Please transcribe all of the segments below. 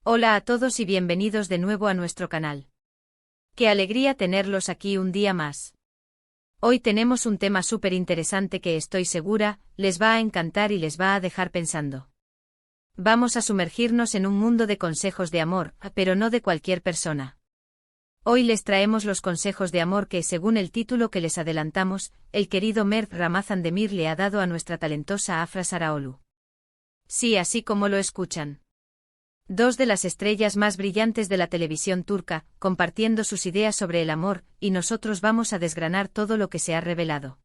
Hola a todos y bienvenidos de nuevo a nuestro canal. Qué alegría tenerlos aquí un día más. Hoy tenemos un tema súper interesante que estoy segura, les va a encantar y les va a dejar pensando. Vamos a sumergirnos en un mundo de consejos de amor, pero no de cualquier persona. Hoy les traemos los consejos de amor que, según el título que les adelantamos, el querido Mert Ramazan Demir le ha dado a nuestra talentosa Afra Saraoglu. Sí, así como lo escuchan. Dos de las estrellas más brillantes de la televisión turca, compartiendo sus ideas sobre el amor, y nosotros vamos a desgranar todo lo que se ha revelado.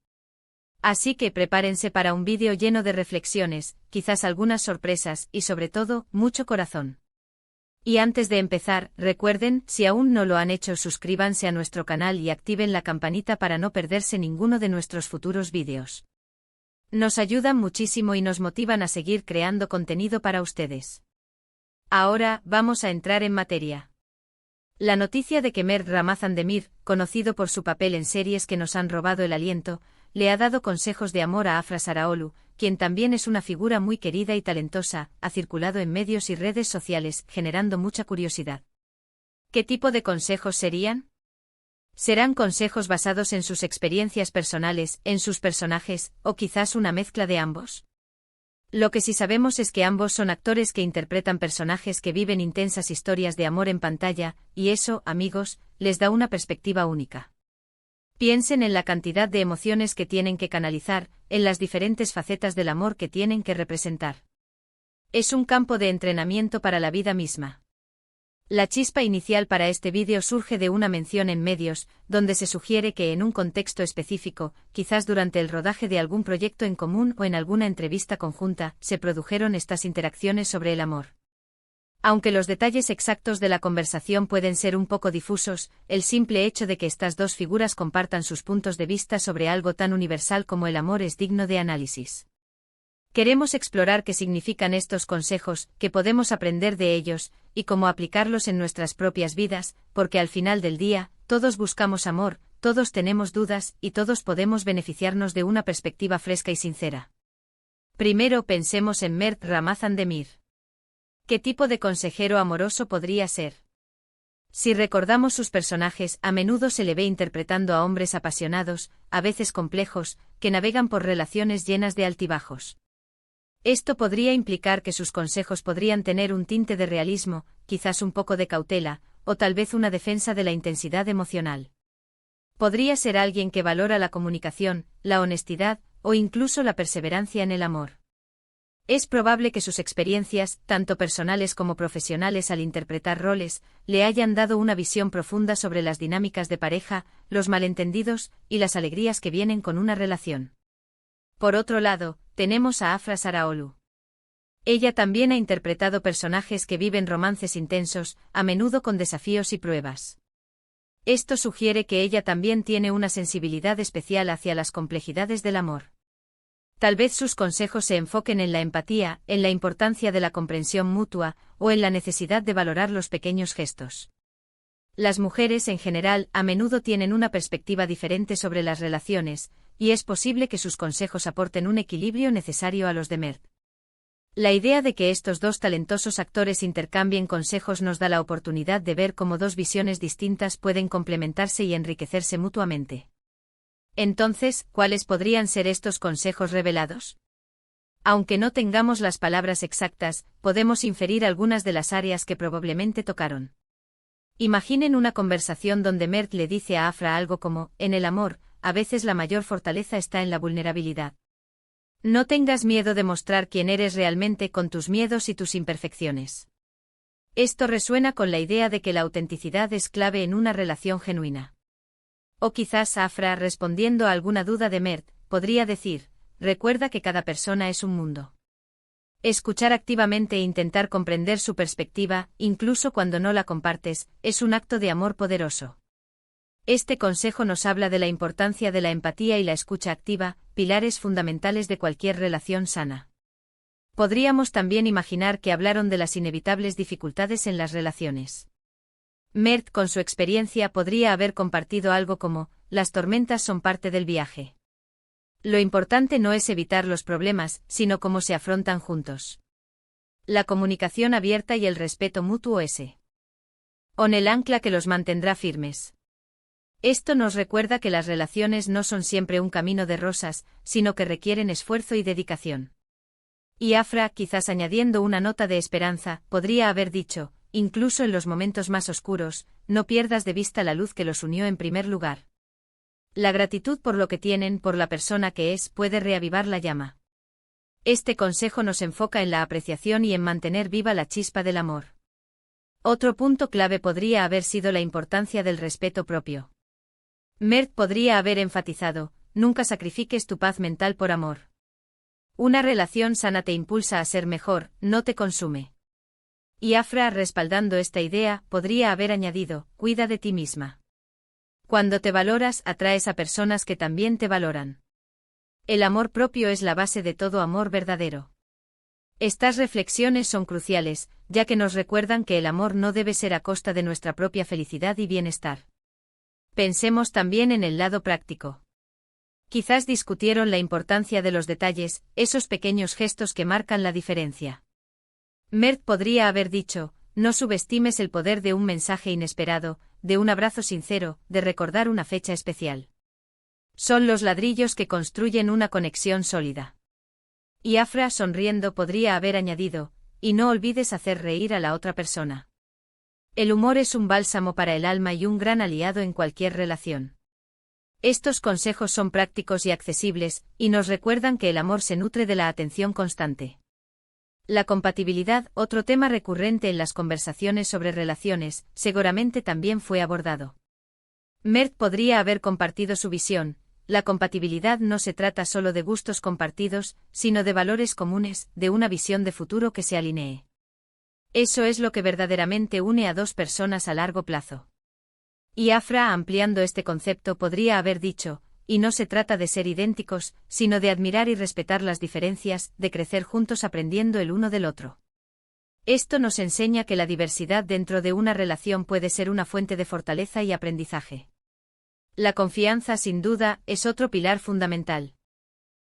Así que prepárense para un vídeo lleno de reflexiones, quizás algunas sorpresas y sobre todo, mucho corazón. Y antes de empezar, recuerden, si aún no lo han hecho, suscríbanse a nuestro canal y activen la campanita para no perderse ninguno de nuestros futuros vídeos. Nos ayudan muchísimo y nos motivan a seguir creando contenido para ustedes. Ahora, vamos a entrar en materia. La noticia de que Mert Ramazan Demir, conocido por su papel en series que nos han robado el aliento, le ha dado consejos de amor a Afra Saraoglu, quien también es una figura muy querida y talentosa, ha circulado en medios y redes sociales, generando mucha curiosidad. ¿Qué tipo de consejos serían? ¿Serán consejos basados en sus experiencias personales, en sus personajes, o quizás una mezcla de ambos? Lo que sí sabemos es que ambos son actores que interpretan personajes que viven intensas historias de amor en pantalla, y eso, amigos, les da una perspectiva única. Piensen en la cantidad de emociones que tienen que canalizar, en las diferentes facetas del amor que tienen que representar. Es un campo de entrenamiento para la vida misma. La chispa inicial para este vídeo surge de una mención en medios, donde se sugiere que en un contexto específico, quizás durante el rodaje de algún proyecto en común o en alguna entrevista conjunta, se produjeron estas interacciones sobre el amor. Aunque los detalles exactos de la conversación pueden ser un poco difusos, el simple hecho de que estas dos figuras compartan sus puntos de vista sobre algo tan universal como el amor es digno de análisis. Queremos explorar qué significan estos consejos, qué podemos aprender de ellos, y cómo aplicarlos en nuestras propias vidas, porque al final del día, todos buscamos amor, todos tenemos dudas, y todos podemos beneficiarnos de una perspectiva fresca y sincera. Primero pensemos en Mert Ramazan Demir. ¿Qué tipo de consejero amoroso podría ser? Si recordamos sus personajes, a menudo se le ve interpretando a hombres apasionados, a veces complejos, que navegan por relaciones llenas de altibajos. Esto podría implicar que sus consejos podrían tener un tinte de realismo, quizás un poco de cautela, o tal vez una defensa de la intensidad emocional. Podría ser alguien que valora la comunicación, la honestidad, o incluso la perseverancia en el amor. Es probable que sus experiencias, tanto personales como profesionales al interpretar roles, le hayan dado una visión profunda sobre las dinámicas de pareja, los malentendidos, y las alegrías que vienen con una relación. Por otro lado, tenemos a Afra Saraoglu. Ella también ha interpretado personajes que viven romances intensos, a menudo con desafíos y pruebas. Esto sugiere que ella también tiene una sensibilidad especial hacia las complejidades del amor. Tal vez sus consejos se enfoquen en la empatía, en la importancia de la comprensión mutua, o en la necesidad de valorar los pequeños gestos. Las mujeres en general a menudo tienen una perspectiva diferente sobre las relaciones, y es posible que sus consejos aporten un equilibrio necesario a los de Mert. La idea de que estos dos talentosos actores intercambien consejos nos da la oportunidad de ver cómo dos visiones distintas pueden complementarse y enriquecerse mutuamente. Entonces, ¿cuáles podrían ser estos consejos revelados? Aunque no tengamos las palabras exactas, podemos inferir algunas de las áreas que probablemente tocaron. Imaginen una conversación donde Mert le dice a Afra algo como, en el amor, a veces la mayor fortaleza está en la vulnerabilidad. No tengas miedo de mostrar quién eres realmente con tus miedos y tus imperfecciones. Esto resuena con la idea de que la autenticidad es clave en una relación genuina. O quizás Afra, respondiendo a alguna duda de Mert, podría decir, recuerda que cada persona es un mundo. Escuchar activamente e intentar comprender su perspectiva, incluso cuando no la compartes, es un acto de amor poderoso. Este consejo nos habla de la importancia de la empatía y la escucha activa, pilares fundamentales de cualquier relación sana. Podríamos también imaginar que hablaron de las inevitables dificultades en las relaciones. Mert, con su experiencia, podría haber compartido algo como, las tormentas son parte del viaje. Lo importante no es evitar los problemas, sino cómo se afrontan juntos. La comunicación abierta y el respeto mutuo son el ancla que los mantendrá firmes. Esto nos recuerda que las relaciones no son siempre un camino de rosas, sino que requieren esfuerzo y dedicación. Y Afra, quizás añadiendo una nota de esperanza, podría haber dicho, incluso en los momentos más oscuros, no pierdas de vista la luz que los unió en primer lugar. La gratitud por lo que tienen, por la persona que es, puede reavivar la llama. Este consejo nos enfoca en la apreciación y en mantener viva la chispa del amor. Otro punto clave podría haber sido la importancia del respeto propio. Mert podría haber enfatizado, nunca sacrifiques tu paz mental por amor. Una relación sana te impulsa a ser mejor, no te consume. Y Afra, respaldando esta idea, podría haber añadido, cuida de ti misma. Cuando te valoras, atraes a personas que también te valoran. El amor propio es la base de todo amor verdadero. Estas reflexiones son cruciales, ya que nos recuerdan que el amor no debe ser a costa de nuestra propia felicidad y bienestar. Pensemos también en el lado práctico. Quizás discutieron la importancia de los detalles, esos pequeños gestos que marcan la diferencia. Mert podría haber dicho, no subestimes el poder de un mensaje inesperado, de un abrazo sincero, de recordar una fecha especial. Son los ladrillos que construyen una conexión sólida. Y Afra, sonriendo, podría haber añadido, y no olvides hacer reír a la otra persona. El humor es un bálsamo para el alma y un gran aliado en cualquier relación. Estos consejos son prácticos y accesibles, y nos recuerdan que el amor se nutre de la atención constante. La compatibilidad, otro tema recurrente en las conversaciones sobre relaciones, seguramente también fue abordado. Mert podría haber compartido su visión. La compatibilidad no se trata solo de gustos compartidos, sino de valores comunes, de una visión de futuro que se alinee. Eso es lo que verdaderamente une a dos personas a largo plazo. Y Afra, ampliando este concepto, podría haber dicho, y no se trata de ser idénticos, sino de admirar y respetar las diferencias, de crecer juntos aprendiendo el uno del otro. Esto nos enseña que la diversidad dentro de una relación puede ser una fuente de fortaleza y aprendizaje. La confianza, sin duda, es otro pilar fundamental.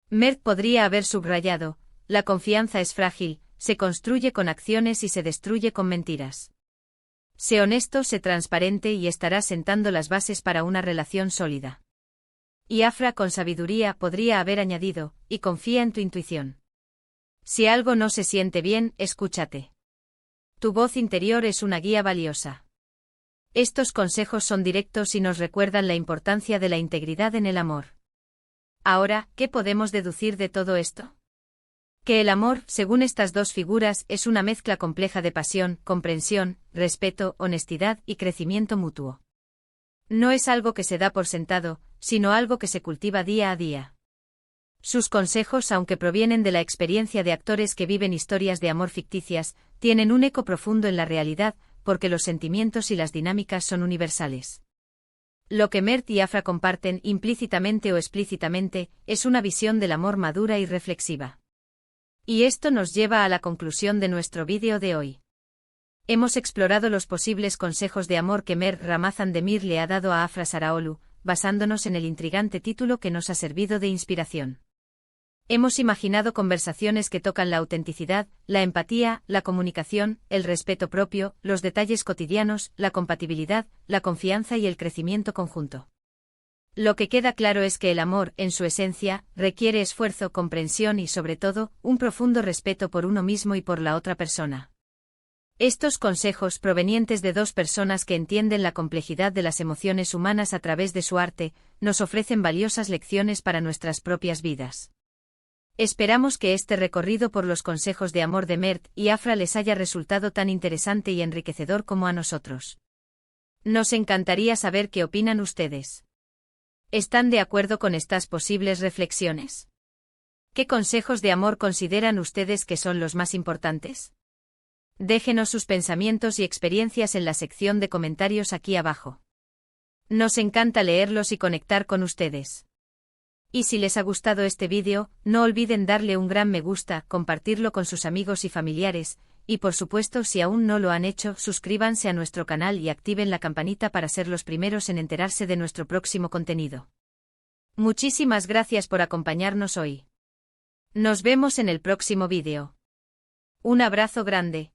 Mert podría haber subrayado, la confianza es frágil, se construye con acciones y se destruye con mentiras. Sé honesto, sé transparente y estarás sentando las bases para una relación sólida. Y Afra, con sabiduría, podría haber añadido, y confía en tu intuición. Si algo no se siente bien, escúchate. Tu voz interior es una guía valiosa. Estos consejos son directos y nos recuerdan la importancia de la integridad en el amor. Ahora, ¿qué podemos deducir de todo esto? Que el amor, según estas dos figuras, es una mezcla compleja de pasión, comprensión, respeto, honestidad y crecimiento mutuo. No es algo que se da por sentado, sino algo que se cultiva día a día. Sus consejos, aunque provienen de la experiencia de actores que viven historias de amor ficticias, tienen un eco profundo en la realidad, porque los sentimientos y las dinámicas son universales. Lo que Mert y Afra comparten, implícitamente o explícitamente, es una visión del amor madura y reflexiva. Y esto nos lleva a la conclusión de nuestro vídeo de hoy. Hemos explorado los posibles consejos de amor que Mert Ramazan Demir le ha dado a Afra Saraoglu, basándonos en el intrigante título que nos ha servido de inspiración. Hemos imaginado conversaciones que tocan la autenticidad, la empatía, la comunicación, el respeto propio, los detalles cotidianos, la compatibilidad, la confianza y el crecimiento conjunto. Lo que queda claro es que el amor, en su esencia, requiere esfuerzo, comprensión y, sobre todo, un profundo respeto por uno mismo y por la otra persona. Estos consejos, provenientes de dos personas que entienden la complejidad de las emociones humanas a través de su arte, nos ofrecen valiosas lecciones para nuestras propias vidas. Esperamos que este recorrido por los consejos de amor de Mert y Afra les haya resultado tan interesante y enriquecedor como a nosotros. Nos encantaría saber qué opinan ustedes. ¿Están de acuerdo con estas posibles reflexiones? ¿Qué consejos de amor consideran ustedes que son los más importantes? Déjenos sus pensamientos y experiencias en la sección de comentarios aquí abajo. Nos encanta leerlos y conectar con ustedes. Y si les ha gustado este vídeo, no olviden darle un gran me gusta, compartirlo con sus amigos y familiares, y por supuesto si aún no lo han hecho, suscríbanse a nuestro canal y activen la campanita para ser los primeros en enterarse de nuestro próximo contenido. Muchísimas gracias por acompañarnos hoy. Nos vemos en el próximo vídeo. Un abrazo grande.